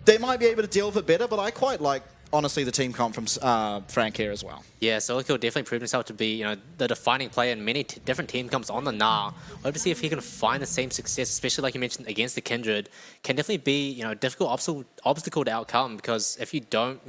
they might be able to deal with it better, but I quite like, honestly, the team comp from Frank here as well. Yeah, Solokill definitely proved himself to be, the defining player in many different team comps on the Nah. Hope to see if he can find the same success, especially like you mentioned against the Kindred. Can definitely be, a difficult obstacle to outcome, because if you don't,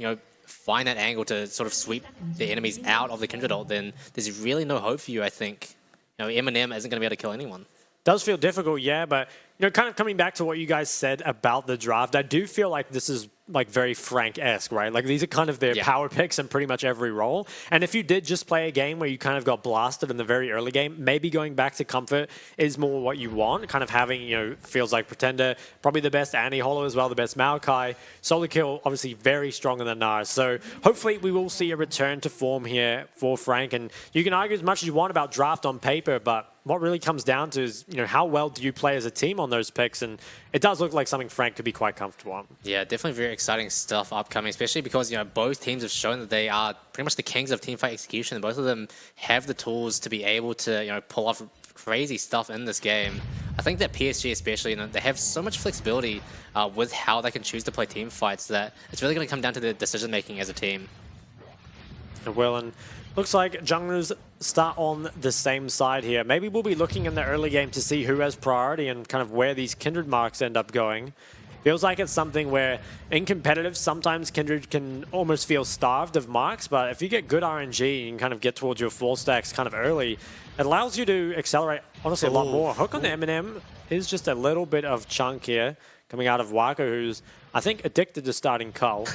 find that angle to sort of sweep the enemies out of the Kindred ult, then there's really no hope for you, I think. Eminem isn't going to be able to kill anyone. Does feel difficult, yeah, but kind of coming back to what you guys said about the draft, I do feel like this is like very Frank-esque, right? Like these are kind of their power picks in pretty much every role. And if you did just play a game where you kind of got blasted in the very early game, maybe going back to Comfort is more what you want. Kind of having, feels like Pretender, probably the best Annie, Hollow as well, the best Maokai. Solokill, obviously very strong in the Nars. So hopefully we will see a return to form here for Frank. And you can argue as much as you want about draft on paper, but what really comes down to is, how well do you play as a team on those picks? And it does look like something Frank could be quite comfortable on. Yeah, definitely very exciting stuff upcoming, especially because, both teams have shown that they are pretty much the kings of teamfight execution. Both of them have the tools to be able to, pull off crazy stuff in this game. I think that PSG especially, they have so much flexibility with how they can choose to play team fights that it's really going to come down to the decision-making as a team. Well, and looks like junglers start on the same side here. Maybe we'll be looking in the early game to see who has priority and kind of where these Kindred marks end up going. Feels like it's something where in competitive, sometimes Kindred can almost feel starved of marks, but if you get good RNG and kind of get towards your 4 stacks kind of early, it allows you to accelerate, honestly, a lot more. Hook on the Eminem is just a little bit of chunk here coming out of Waka, who's, I think, addicted to starting Cull.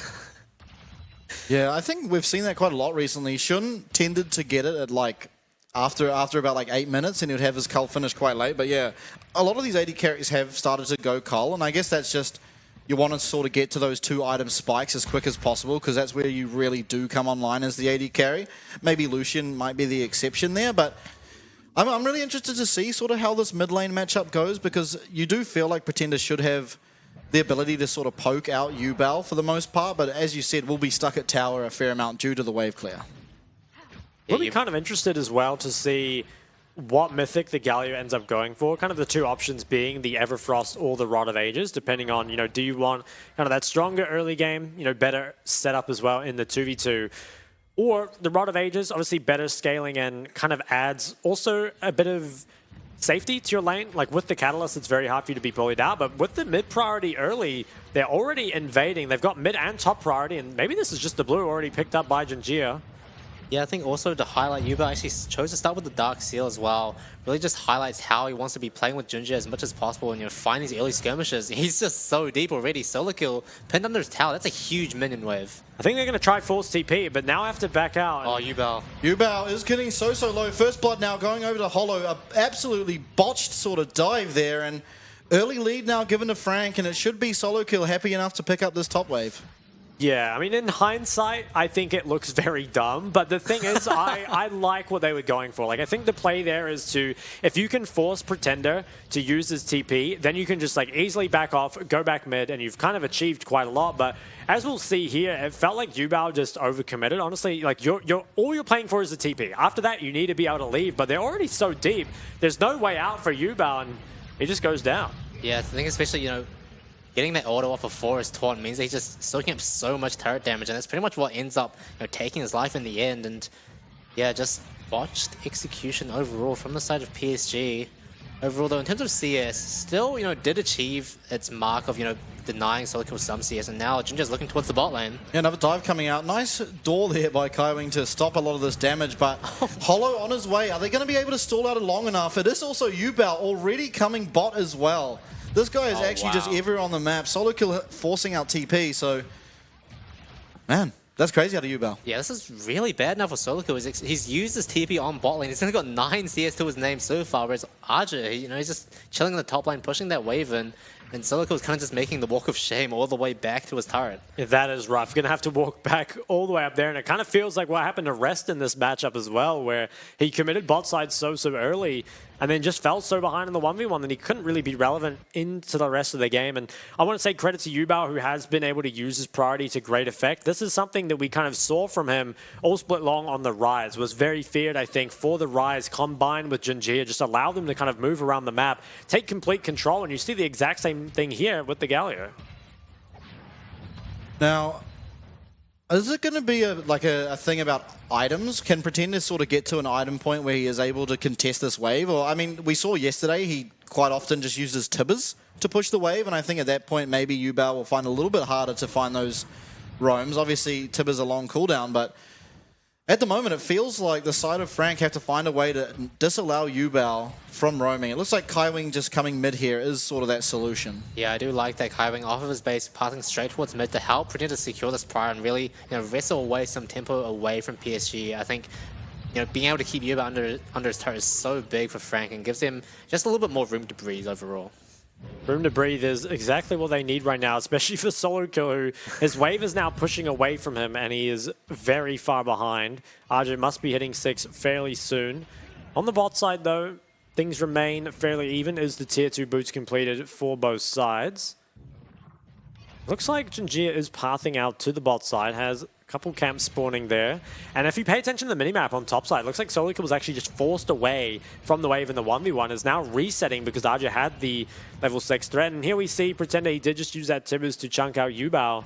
Yeah, I think we've seen that quite a lot recently. Shun tended to get it at after about 8 minutes, and he would have his Cull finish quite late. But yeah, a lot of these AD carries have started to go Cull, and I guess that's just you want to sort of get to those 2 item spikes as quick as possible, because that's where you really do come online as the AD carry. Maybe Lucian might be the exception there, but I'm really interested to see sort of how this mid lane matchup goes, because you do feel like Pretender should have the ability to sort of poke out Yubel for the most part, but as you said, we'll be stuck at tower a fair amount due to the wave clear. We'll be kind of interested as well to see what mythic the Galio ends up going for. Kind of the 2 options being the Everfrost or the Rod of Ages, depending on, do you want kind of that stronger early game, better setup as well in the 2v2, or the Rod of Ages, obviously better scaling and kind of adds also a bit of safety to your lane. Like with the Catalyst, it's very hard for you to be bullied out, but with the mid priority early, they're already invading. They've got mid and top priority, and maybe this is just the blue already picked up by Jinjia. Yeah, I think also to highlight, Yuba actually chose to start with the Dark Seal as well. Really just highlights how he wants to be playing with Jinjia as much as possible and find these early skirmishes. He's just so deep already. Solokill pinned under his tower. That's a huge minion wave. I think they're going to try force TP, but now have to back out. Oh, Yubel. Yubel is getting so low. First blood now going over to Hollow. A absolutely botched sort of dive there, and early lead now given to Frank, and it should be Solokill happy enough to pick up this top wave. Yeah, I mean, in hindsight, I think it looks very dumb. But the thing is, I like what they were going for. Like, I think the play there is to, if you can force Pretender to use his TP, then you can just easily back off, go back mid, and you've kind of achieved quite a lot. But as we'll see here, it felt like Yubao just overcommitted. Honestly, all you're playing for is the TP. After that, you need to be able to leave. But they're already so deep. There's no way out for Yubao, and he just goes down. Yeah, I think especially, getting that auto off of Forest Taunt means that he's just soaking up so much turret damage, and that's pretty much what ends up taking his life in the end. And yeah, just botched execution overall from the side of PSG. Overall, though, in terms of CS, still did achieve its mark of denying Solokill some CS, and now Jinja's looking towards the bot lane. Yeah, another dive coming out. Nice door there by Kaiwing to stop a lot of this damage, but Hollow on his way. Are they going to be able to stall out it long enough? It is also Yubel already coming bot as well. This guy is actually just everywhere on the map. Solokill forcing out TP, so... Man, that's crazy out of Yubel. Yeah, this is really bad now for Solokill. He's used his TP on bot lane. He's only got 9 CS to his name so far, whereas Archer, he's just chilling in the top lane, pushing that wave in. And Solokill's kind of just making the walk of shame all the way back to his turret. Yeah, that is rough. Going to have to walk back all the way up there. And it kind of feels like what happened to Rest in this matchup as well, where he committed bot side so early and then just fell so behind in the 1v1 that he couldn't really be relevant into the rest of the game. And I want to say credit to Yubao, who has been able to use his priority to great effect. This is something that we kind of saw from him all split long on the Rise. Was very feared, I think, for the Rise combined with Jinjia. Just allow them to kind of move around the map, take complete control. And you see the exact same thing here with the Galio. Now, is it going to be a thing about items? Can Pretender sort of get to an item point where he is able to contest this wave? Or, I mean, we saw yesterday he quite often just uses Tibbers to push the wave, and I think at that point maybe Yubao will find it a little bit harder to find those roams. Obviously, Tibbers a long cooldown, but at the moment it feels like the side of Frank have to find a way to disallow Yubao from roaming. It looks like Kaiwing just coming mid here is sort of that solution. Yeah, I do like that Kaiwing off of his base, passing straight towards mid to help Pretender secure this prior and really, wrestle away some tempo away from PSG. I think, being able to keep Yubao under his turret is so big for Frank and gives him just a little bit more room to breathe overall. Room to breathe is exactly what they need right now, especially for Solo Kill, who his wave is now pushing away from him, and he is very far behind. Arjun must be hitting 6 fairly soon. On the bot side, though, things remain fairly even as the Tier 2 boots completed for both sides. Looks like Jinjia is pathing out to the bot side, has a couple camps spawning there. And if you pay attention to the minimap on top side, it looks like Solo Kill was actually just forced away from the wave in the 1v1, is now resetting because Arja had the level 6 threat. And here we see Pretender, he did just use that Tibbers to chunk out Yubao.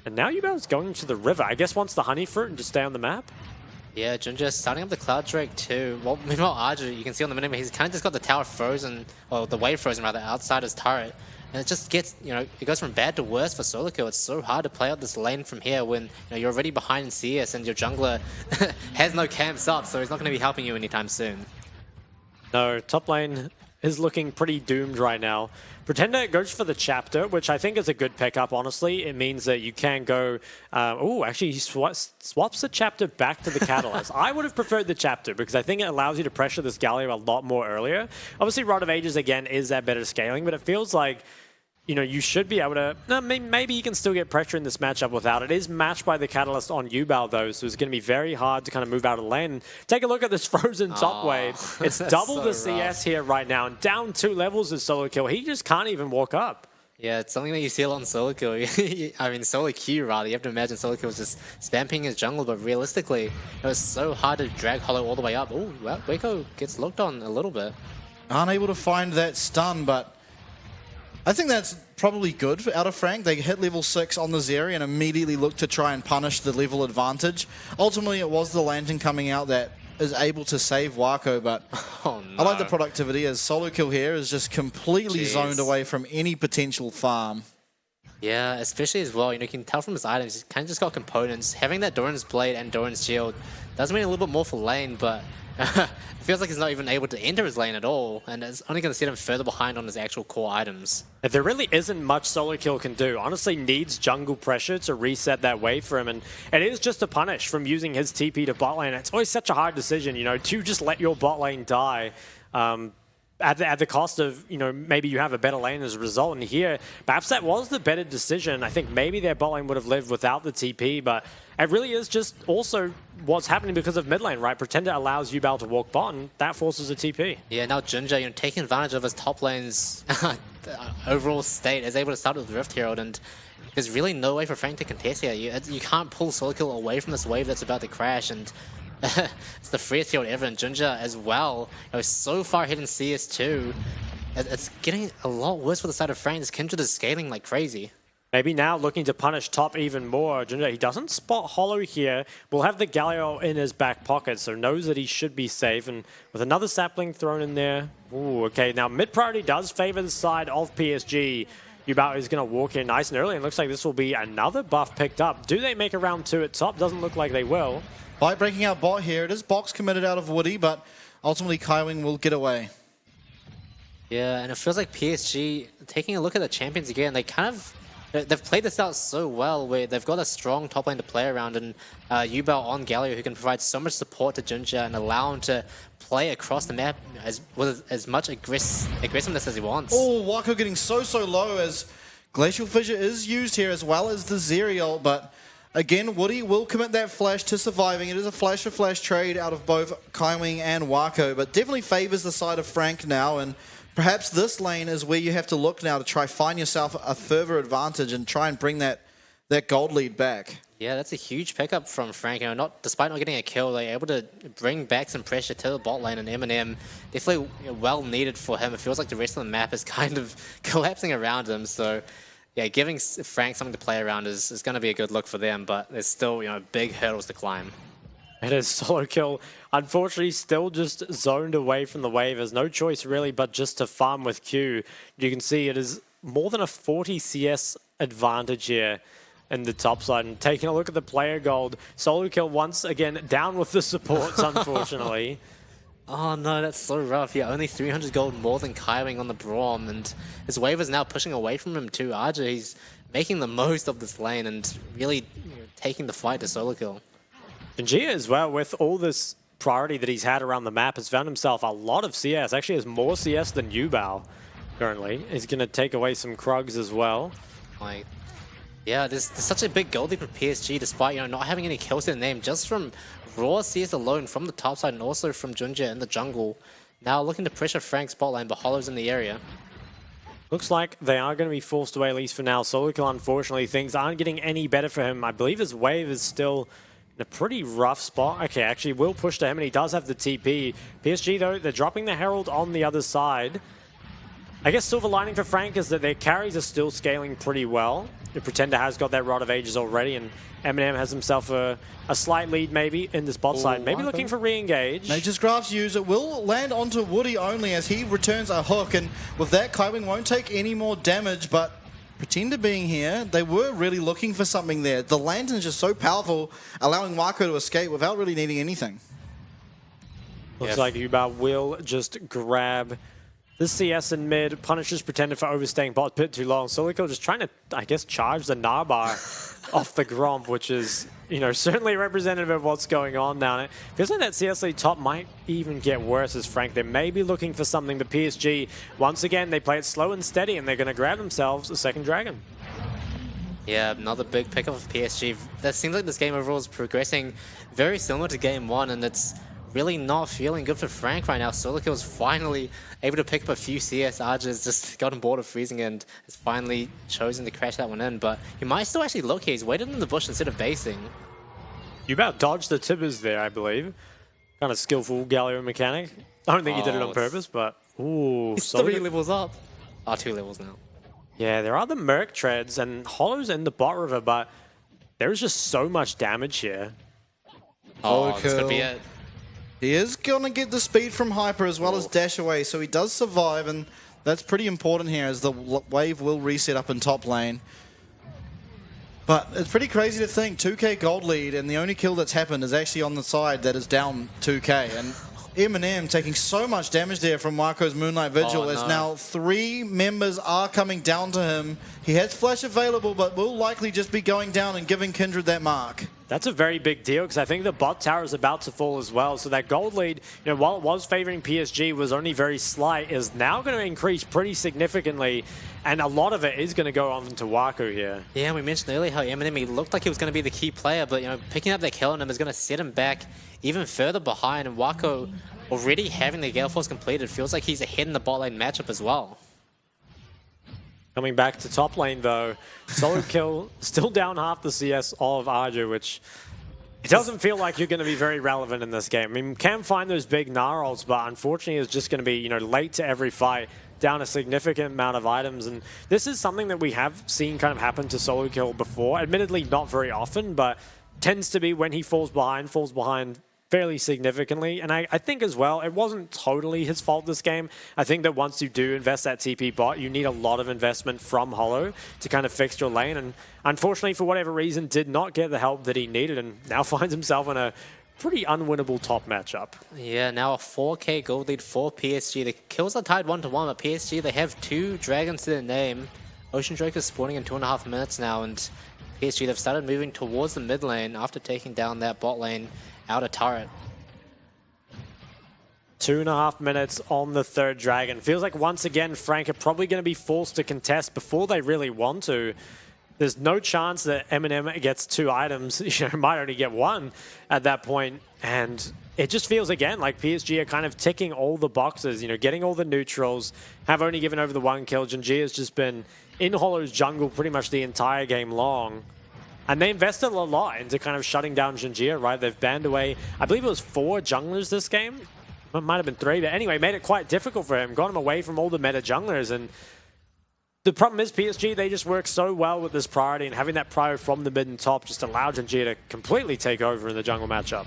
And now Yubao's going to the river. I guess wants the honey fruit and just stay on the map. Yeah, Junja starting up the Cloud Drake too. Well, meanwhile, Arja, you can see on the minimap, he's kind of just got the tower frozen, or the wave frozen rather, outside his turret. And it just gets, it goes from bad to worse for Solo Kill. It's so hard to play out this lane from here when you're already behind in CS and your jungler has no camps up, so he's not going to be helping you anytime soon. No, top lane is looking pretty doomed right now. Pretender goes for the chapter, which I think is a good pickup, honestly. It means that you can go... actually, he swaps the chapter back to the Catalyst. I would have preferred the chapter because I think it allows you to pressure this Galio a lot more earlier. Obviously, Rod of Ages, again, is that better scaling, but it feels like you should be able to... maybe you can still get pressure in this matchup without it. It is matched by the Catalyst on Yubao, though, so it's going to be very hard to kind of move out of the lane. Take a look at this frozen top wave. It's double the CS here right now, and down 2 levels is Solo Kill. He just can't even walk up. Yeah, it's something that you see a lot in Solo Kill. I mean, Solo Q, rather. You have to imagine Solo Kill was just spamming his jungle, but realistically, it was so hard to drag Hollow all the way up. Oh, well, Waco gets looked on a little bit. Unable to find that stun, but I think that's probably good out of Frank. They hit level 6 on the Zeri and immediately look to try and punish the level advantage. Ultimately, it was the Lantern coming out that is able to save Waco, but oh, no. I like the productivity as Solo Kill here is just completely zoned away from any potential farm. Yeah, especially as well, you can tell from his items, he's kind of just got components. Having that Doran's Blade and Doran's Shield does mean a little bit more for lane, but it feels like he's not even able to enter his lane at all, and it's only going to set him further behind on his actual core items. There really isn't much Solo Kill can do. Honestly, needs jungle pressure to reset that wave for him, and it is just a punish from using his TP to bot lane. It's always such a hard decision, to just let your bot lane die. At the cost of, maybe you have a better lane as a result. And here, perhaps that was the better decision. I think maybe their bot lane would have lived without the TP, but it really is just also what's happening because of mid lane, right? Pretender allows Yubao to walk bot, and that forces a TP. Yeah, now Jinja, taking advantage of his top lane's overall state, is able to start with Rift Herald, and there's really no way for Frank to contest here. You can't pull Solo Kill away from this wave that's about to crash, and it's the freest field ever, and Jinja as well. So far ahead in CS2. It's getting a lot worse for the side of Frank. This Kindred is scaling like crazy. Maybe now looking to punish top even more. Jinja, he doesn't spot Hollow here. Will have the Galio in his back pocket, so knows that he should be safe. And with another sapling thrown in there. Ooh, okay, now mid priority does favor the side of PSG. Yubao is going to walk in nice and early, and looks like this will be another buff picked up. Do they make a round 2 at top? Doesn't look like they will. Bite breaking out bot here. It is box committed out of Woody, but ultimately Kaiwing will get away. Yeah, and it feels like PSG, taking a look at the champions again, they've played this out so well where they've got a strong top lane to play around, and Yubao on Galio who can provide so much support to Jinja and allow him to play across the map with as much aggressiveness as he wants. Oh, Waco getting so low as Glacial Fissure is used here as well as the Zeri ult, but again, Woody will commit that flash to surviving. It is a flash-for-flash trade out of both Kaiwing and Waco, but definitely favors the side of Frank now, and perhaps this lane is where you have to look now to try find yourself a further advantage and try and bring that gold lead back. Yeah, that's a huge pickup from Frank. Despite not getting a kill, they're able to bring back some pressure to the bot lane, and Eminem definitely well needed for him. It feels like the rest of the map is kind of collapsing around him, so yeah, giving Frank something to play around is going to be a good look for them, but there's still, big hurdles to climb. It is solo kill. Unfortunately, still just zoned away from the wave. There's no choice really but just to farm with Q. You can see it is more than a 40 CS advantage here in the top side. And taking a look at the player gold, solo kill once again down with the supports, unfortunately. Oh no, that's so rough. Yeah, only 300 gold more than Kaiwing on the Braum, and his wave is now pushing away from him too. RJ, he's making the most of this lane and really taking the fight to solo kill. Gia as well, with all this priority that he's had around the map, has found himself a lot of CS. Actually has more CS than Yubao currently. He's going to take away some Krugs as well. Like, yeah, there's such a big gold lead for PSG despite not having any kills in their name, just from raw CS alone from the top side and also from Junjie in the jungle. Now looking to pressure Frank's bot lane, but Hollow's in the area. Looks like they are going to be forced away, at least for now. Solo kill, unfortunately, things aren't getting any better for him. I believe his wave is still in a pretty rough spot. Okay, actually will push to him, and he does have the TP. PSG, though, they're dropping the Herald on the other side. I guess silver lining for Frank is that their carries are still scaling pretty well. The Pretender has got that Rod of Ages already, and Eminem has himself a slight lead maybe in this bot side. Maybe looking for re-engage. Nature's Graph's use it will land onto Woody only as he returns a hook, and with that, Kaiwing won't take any more damage, but Pretender being here, they were really looking for something there. The lantern's just so powerful, allowing Marco to escape without really needing anything. Looks like Yubao will just grab the CS in mid, punishes Pretender for overstaying bot pit too long. Solico just trying to, I guess, charge the Narbar off the Gromp, which is, certainly representative of what's going on now. And it feels like that CS lead top might even get worse as Frank. They may be looking for something, but PSG, once again, they play it slow and steady, and they're going to grab themselves a second Dragon. Yeah, another big pickup of PSG. That seems like this game overall is progressing very similar to game one, and it's really not feeling good for Frank right now. Solico is finally able to pick up a few CS. Arja's just gotten bored of freezing and has finally chosen to crash that one in, but he might still actually look here. He's waited in the bush instead of basing. Yubao dodged the tibbers there, I believe. Kind of skillful Galio mechanic. I don't think he did it on purpose, but ooh. He's 3 levels up. 2 levels now. Yeah, there are the Merc treads and Hollow's in the bot river, but there's just so much damage here. Oh, this could be it. He is going to get the speed from Hyper as well as dash away, so he does survive, and that's pretty important here as the wave will reset up in top lane. But it's pretty crazy to think, 2k gold lead, and the only kill that's happened is actually on the side that is down 2k. And Eminem taking so much damage there from Marco's Moonlight Vigil as now 3 members are coming down to him. He has flash available, but will likely just be going down and giving Kindred that mark. That's a very big deal because I think the bot tower is about to fall as well. So that gold lead, while it was favoring PSG, was only very slight, is now going to increase pretty significantly. And a lot of it is going to go on to Waku here. Yeah, we mentioned earlier how Eminem, he looked like he was going to be the key player, but picking up that kill on him is going to set him back even further behind. And Waku already having the Gale Force completed feels like he's ahead in the bot lane matchup as well. Coming back to top lane though, solo kill still down half the CS of Arju, which it doesn't feel like you're going to be very relevant in this game. I mean, can find those big Gnarls, but unfortunately it's just going to be late to every fight, down a significant amount of items. And this is something that we have seen kind of happen to solo kill before. Admittedly, not very often, but tends to be when he falls behind fairly significantly. And I think as well, it wasn't totally his fault this game. I think that once you do invest that TP bot, you need a lot of investment from Hollow to kind of fix your lane. And unfortunately, for whatever reason, did not get the help that he needed and now finds himself in a pretty unwinnable top matchup. Yeah, now a 4k gold lead for PSG. The kills are tied 1-1, but PSG, they have 2 dragons to their name. Ocean Drake is spawning in 2.5 minutes now, and PSG, they've started moving towards the mid lane after taking down that bot lane outer turret. 2.5 minutes on the 3rd dragon. Feels like once again, Frank are probably going to be forced to contest before they really want to. There's no chance that Eminem gets 2 items. Might only get 1 at that point. And it just feels again like PSG are kind of ticking all the boxes, getting all the neutrals, have only given over the 1 kill. Junjie has just been in Hollow's jungle pretty much the entire game long. And they invested a lot into kind of shutting down Junjie, right? They've banned away, I believe it was 4 junglers this game. It might have been 3, but anyway, made it quite difficult for him. Got him away from all the meta junglers, and the problem is PSG, they just work so well with this priority, and having that prio from the mid and top just allowed Jinji to completely take over in the jungle matchup.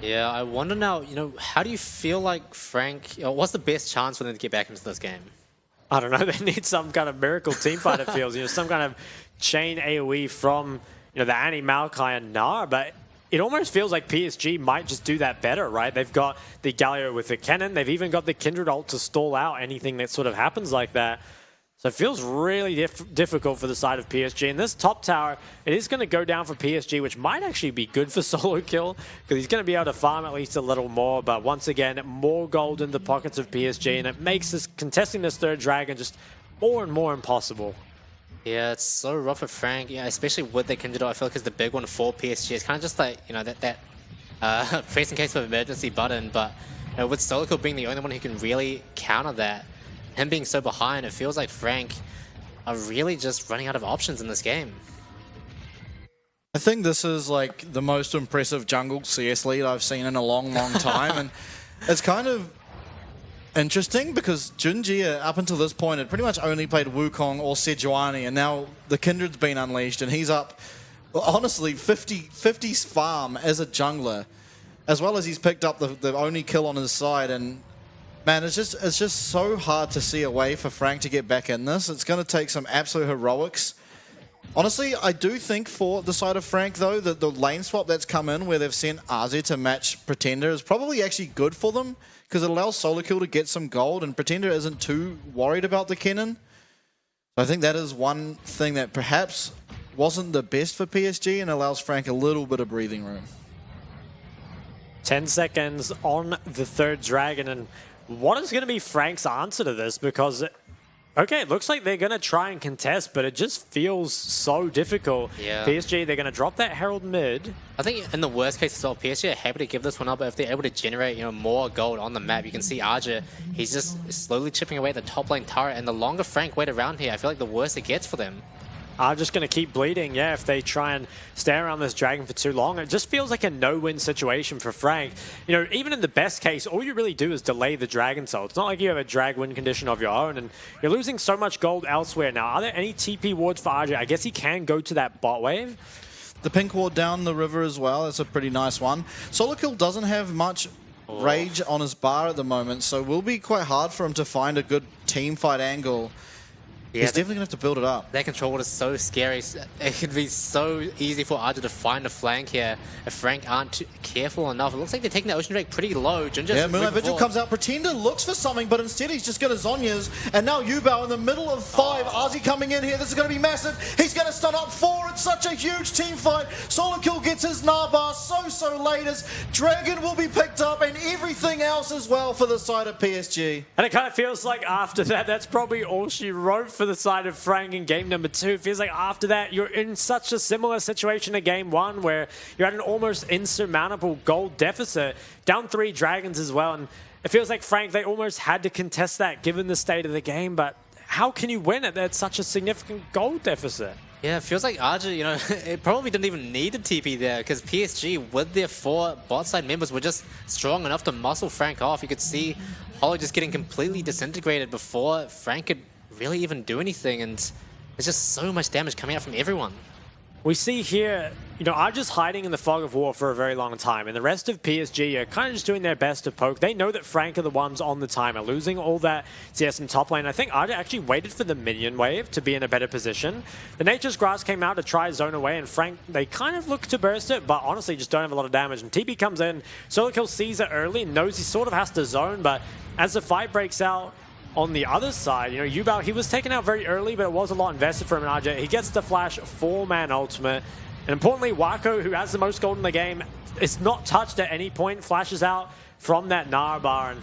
Yeah, I wonder now, how do you feel like Frank, what's the best chance for them to get back into this game? I don't know, they need some kind of miracle teamfight, it feels, some kind of chain AoE from, the anti-Maokai and Gnar, but it almost feels like PSG might just do that better, right? They've got the Galio with the cannon, they've even got the Kindred ult to stall out anything that sort of happens like that. So it feels really difficult for the side of PSG. And this top tower, it is going to go down for PSG, which might actually be good for solo kill, because he's going to be able to farm at least a little more. But once again, more gold in the pockets of PSG, and it makes this contesting this third dragon just more and more impossible. Yeah, it's so rough for Frank, especially with the Kindred ult. I feel like it's the big one for PSG. It's kind of just like, that face in case of emergency button. But with solo kill being the only one who can really counter that, him being so behind, it feels like Frank are really just running out of options in this game. I think this is like the most impressive jungle CS lead I've seen in a long, long time. And it's kind of interesting because Junji, up until this point, had pretty much only played Wukong or Sejuani, and now the Kindred's been unleashed, and he's up, honestly, 50's farm as a jungler, as well as he's picked up the only kill on his side. And man, it's just so hard to see a way for Frank to get back in this. It's going to take some absolute heroics. Honestly, I do think for the side of Frank, though, that the lane swap that's come in where they've sent Aze to match Pretender is probably actually good for them, because it allows Solo Kill to get some gold, and Pretender isn't too worried about the cannon. So I think that is one thing that perhaps wasn't the best for PSG and allows Frank a little bit of breathing room. 10 seconds on the third dragon, and what is going to be Frank's answer to this? Because, okay, it looks like they're going to try and contest, but it just feels so difficult. Yeah. PSG, they're going to drop that Herald mid. I think in the worst case as well, PSG are happy to give this one up, but if they're able to generate more gold on the map, you can see Arja, he's just slowly chipping away at the top lane turret, and the longer Frank wait around here, I feel like the worse it gets for them. Are just going to keep bleeding, yeah, if they try and stay around this dragon for too long. It just feels like a no-win situation for Frank. Even in the best case, all you really do is delay the dragon soul. It's not like you have a drag win condition of your own, and you're losing so much gold elsewhere. Now, are there any TP wards for RJ? I guess he can go to that bot wave. The pink ward down the river as well, that's a pretty nice one. Solo Kill doesn't have much rage on his bar at the moment, so it will be quite hard for him to find a good team fight angle. Yeah, he's definitely going to have to build it up. That control ward is so scary. It could be so easy for Arja to find a flank here if Frank aren't too careful enough. It looks like they're taking the Ocean Drake pretty low. Yeah, Moonlight Vigil comes out. Pretender looks for something, but instead he's just going to Zhonya's. And now Yubao in the middle of 5. Arzi coming in here. This is going to be massive. He's going to stun up 4. It's such a huge team fight. Solo Kill gets his Narbar so late as Dragon will be picked up and everything else as well for the side of PSG. And it kind of feels like after that, that's probably all she wrote for the side of Frank in game number 2. It feels like after that, you're in such a similar situation to game 1 where you're at an almost insurmountable gold deficit, down 3 dragons as well. And it feels like Frank, they almost had to contest that given the state of the game. But how can you win it at such a significant gold deficit? Yeah, it feels like Arja, it probably didn't even need a TP there because PSG, with their 4 bot side members, were just strong enough to muscle Frank off. You could see Hollow just getting completely disintegrated before Frank could really even do anything, and there's just so much damage coming out from everyone. We see here, I'm just hiding in the fog of war for a very long time, and the rest of PSG are kind of just doing their best to poke. They know that Frank are the ones on the timer, losing all that CS in top lane. I think Arja actually waited for the minion wave to be in a better position. The Nature's Grass came out to try zone away, and Frank, they kind of look to burst it, but honestly just don't have a lot of damage. And TP comes in, Solo Kill sees it early, knows he sort of has to zone, but as the fight breaks out, on the other side, Yubao, he was taken out very early, but it was a lot invested for him in RJ. He gets the flash 4-man ultimate. And importantly, Wako, who has the most gold in the game, is not touched at any point, flashes out from that Narbar. And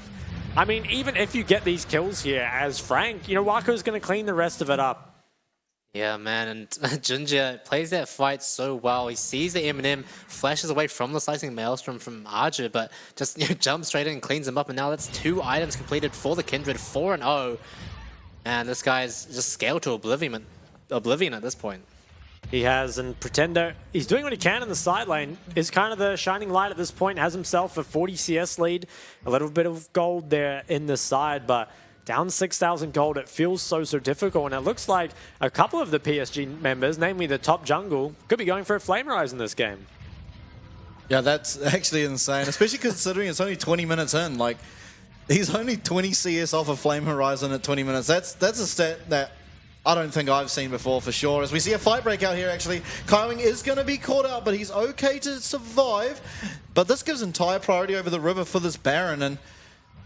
I mean, even if you get these kills here as Frank, Wako's going to clean the rest of it up. Yeah, man, and Ginger plays that fight so well. He sees the Eminem, flashes away from the slicing maelstrom from Arja, but just jumps straight in and cleans him up. And now that's 2 items completed for the Kindred, 4-0. And this guy's just scaled to oblivion at this point. He has, and Pretender, he's doing what he can in the side lane, is kind of the shining light at this point, has himself a 40 CS lead, a little bit of gold there in the side, but Down 6,000 gold. It feels so difficult, and it looks like a couple of the PSG members, namely the top jungle, could be going for a Flame Rise in this game. Yeah, that's actually insane, especially considering it's only 20 minutes in. Like, he's only 20 CS off of Flame Horizon at 20 minutes. That's a stat that I don't think I've seen before for sure. As we see a fight break out here, actually. Kaiwing is going to be caught out, but he's okay to survive. But this gives entire priority over the river for this Baron, and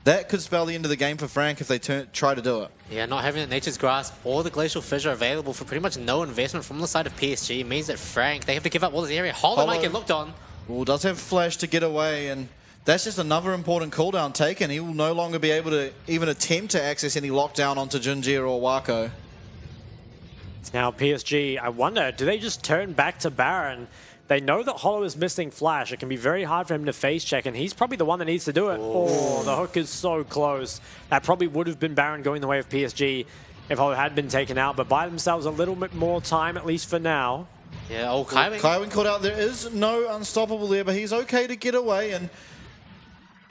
that could spell the end of the game for Frank if they try to do it. Yeah, not having the Nature's Grasp or the Glacial Fissure available for pretty much no investment from the side of PSG means that Frank, they have to give up all this area. Hollow might get looked on. Well, does have Flash to get away, and that's just another important cooldown taken. He will no longer be able to even attempt to access any lockdown onto Junjia or Wako. Now PSG, I wonder, do they just turn back to Baron? They know that Hollow is missing Flash. It can be very hard for him to face check, and he's probably the one that needs to do it. Oh, the hook is so close. That probably would have been Baron going the way of PSG if Hollow had been taken out, but buy themselves a little bit more time, at least for now. Yeah, Kaiwing. Kaiwing caught out. There is no unstoppable there, but he's okay to get away, and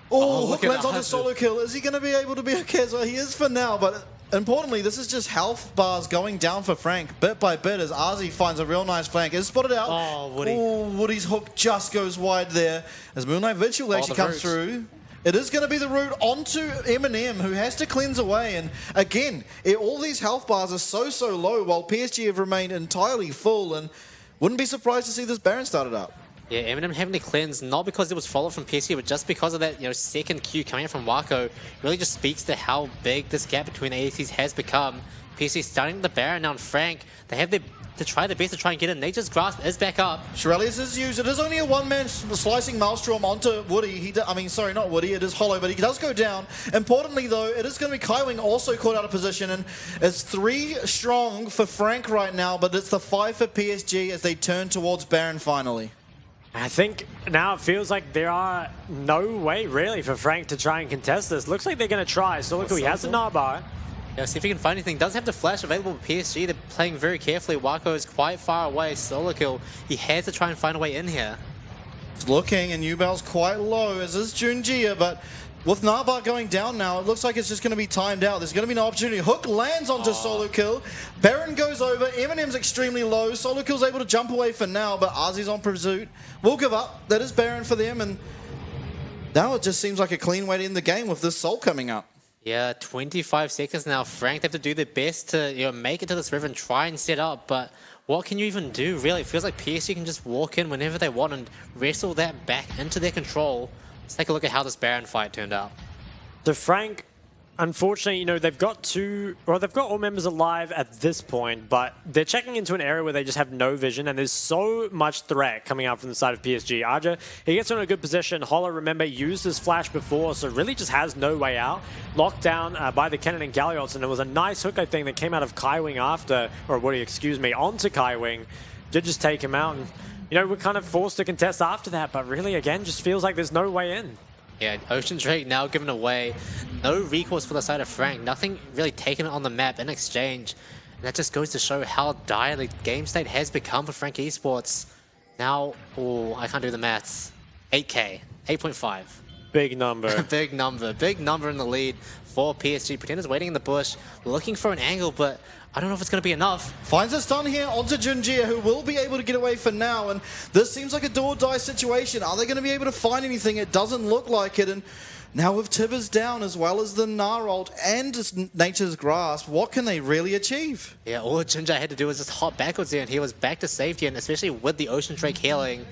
hook lands onto solo kill. Is he going to be able to be okay as well? He is for now, but importantly, this is just health bars going down for Frank bit by bit as Arzi finds a real nice flank. Is spotted out. Oh, Woody. Woody's hook just goes wide there as Moonlight Vigil actually comes through. It is going to be the route onto Eminem, who has to cleanse away. And again, all these health bars are so low, while PSG have remained entirely full. And wouldn't be surprised to see this Baron started up. Yeah, Eminem having to cleanse, not because it was followed from PSG, but just because of that, second Q coming out from Wako, really just speaks to how big this gap between the ADCs has become. PSG starting the Baron now, and Frank, they have to try their best to try and get in. Nature's Grasp is back up. Shirelius is used. It is only a one-man slicing Maelstrom onto Woody. Sorry, not Woody. It is Hollow, but he does go down. Importantly, though, it is going to be Kaiwing also caught out of position, and it's 3 strong for Frank right now, but it's the 5 for PSG as they turn towards Baron finally. I think now it feels like there are no way, really, for Frank to try and contest this. Looks like they're going to try. So look, he has the Nightbar. Yeah, see if he can find anything. Doesn't have the flash available with PSG. They're playing very carefully. Wako is quite far away. Solo kill. He has to try and find a way in here. He's looking, and Ubel's quite low, as is Junjia, but with Narbar going down now, it looks like it's just going to be timed out. There's going to be no opportunity. Hook lands onto solo kill. Baron goes over. Eminem's extremely low. Solo kill's able to jump away for now, but Arzi's on pursuit. Will give up. That is Baron for them, and now it just seems like a clean way to end the game with this Soul coming up. Yeah, 25 seconds now. Frank, they have to do their best to make it to this river and try and set up, but what can you even do, really? It feels like PSG can just walk in whenever they want and wrestle that back into their control. Let's take a look at how this Baron fight turned out. So Frank, unfortunately, they've got all members alive at this point, but they're checking into an area where they just have no vision, and there's so much threat coming out from the side of PSG. Aja, he gets in a good position. Hollow, remember, used his flash before, so really just has no way out. Locked down by the Kennen and Galiots, and it was a nice hook, I think, that came out of Kaiwing onto Kaiwing. Did just take him out, and we're kind of forced to contest after that, but really, again, just feels like there's no way in. Yeah, Ocean Drake now given away. No recourse for the side of Frank. Nothing really taken on the map in exchange. And that just goes to show how dire the game state has become for Frank Esports. Now, I can't do the maths. 8K, 8.5. Big number. Big number in the lead for PSG. Pretender's waiting in the bush, looking for an angle, but I don't know if it's going to be enough. Finds a stun here onto Junjia, who will be able to get away for now, and this seems like a do-or-die situation. Are they going to be able to find anything? It doesn't look like it, and now with Tibbers down, as well as the Gnar and Nature's Grasp, what can they really achieve? Yeah, all Junjia had to do was just hop backwards there, and he was back to safety, and especially with the Ocean Drake healing,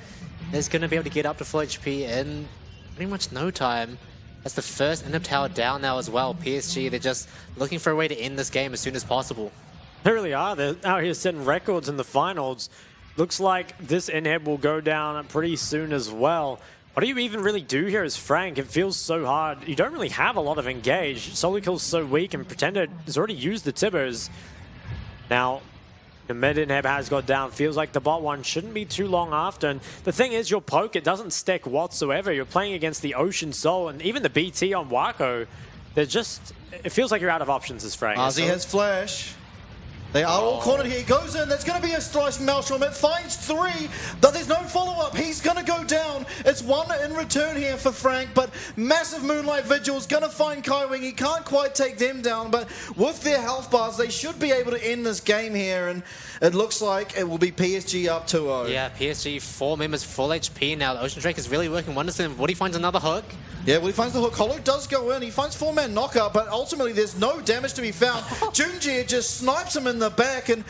he's going to be able to get up to full HP in pretty much no time. That's the first end tower down now as well. PSG, they're just looking for a way to end this game as soon as possible. They really are. They're out here setting records in the finals. Looks like this inhib will go down pretty soon as well. What do you even really do here as Frank? It feels so hard. You don't really have a lot of engage. Solo kill's so weak, and Pretender has already used the Tibbers. Now, the mid inhib has got down. Feels like the bot one shouldn't be too long after. And the thing is, your poke, it doesn't stick whatsoever. You're playing against the Ocean Soul, and even the BT on Wako. They're just... It feels like you're out of options as Frank. Ozzy has flash. They are all cornered here. He goes in. There's going to be a slicing Maelstrom. It finds 3, but there's no follow-up. He's going to go down. It's 1 in return here for Frank, but massive Moonlight Vigil's going to find Kaiwing. He can't quite take them down, but with their health bars, they should be able to end this game here, and it looks like it will be PSG up 2-0. Yeah, PSG, 4 members, full HP now. The Ocean Drake is really working wonders for him. Woody finds another hook. Yeah, well, he finds the hook. Hollow does go in. He finds 4-man knockout, but ultimately there's no damage to be found. Junji just snipes him in the back, and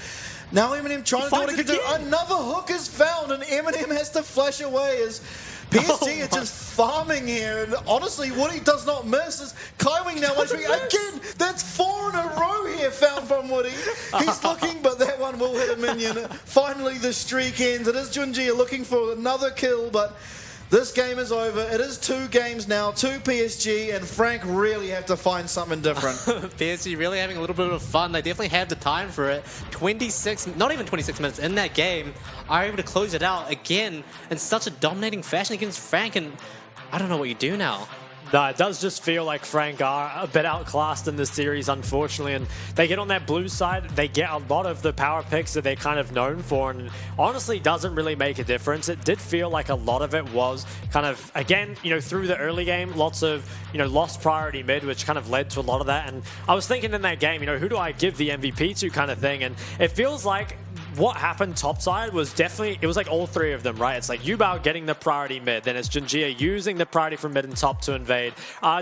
now Eminem trying to do what he can do. Another hook is found, and Eminem has to flash away as PSG are just farming here. And honestly, Woody does not miss. As Kaiwing now again, that's 4 in a row here found from Woody. He's looking, but that one will hit a minion. Finally, the streak ends. It is Junji looking for another kill, but this game is over. It is 2 games now, 2 PSG, and Frank really have to find something different. PSG really having a little bit of fun. They definitely have the time for it. 26, not even 26 minutes in that game, are able to close it out again in such a dominating fashion against Frank, and I don't know what you do now. No, it does just feel like Frank are a bit outclassed in this series, unfortunately. And they get on that blue side, they get a lot of the power picks that they're kind of known for, and honestly doesn't really make a difference. It did feel like a lot of it was kind of, again, through the early game, lots of, lost priority mid, which kind of led to a lot of that. And I was thinking in that game, who do I give the MVP to kind of thing? And it feels like what happened topside was definitely, it was like all 3 of them, right? It's like Yubao getting the priority mid, then it's Junjia using the priority from mid and top to invade, RG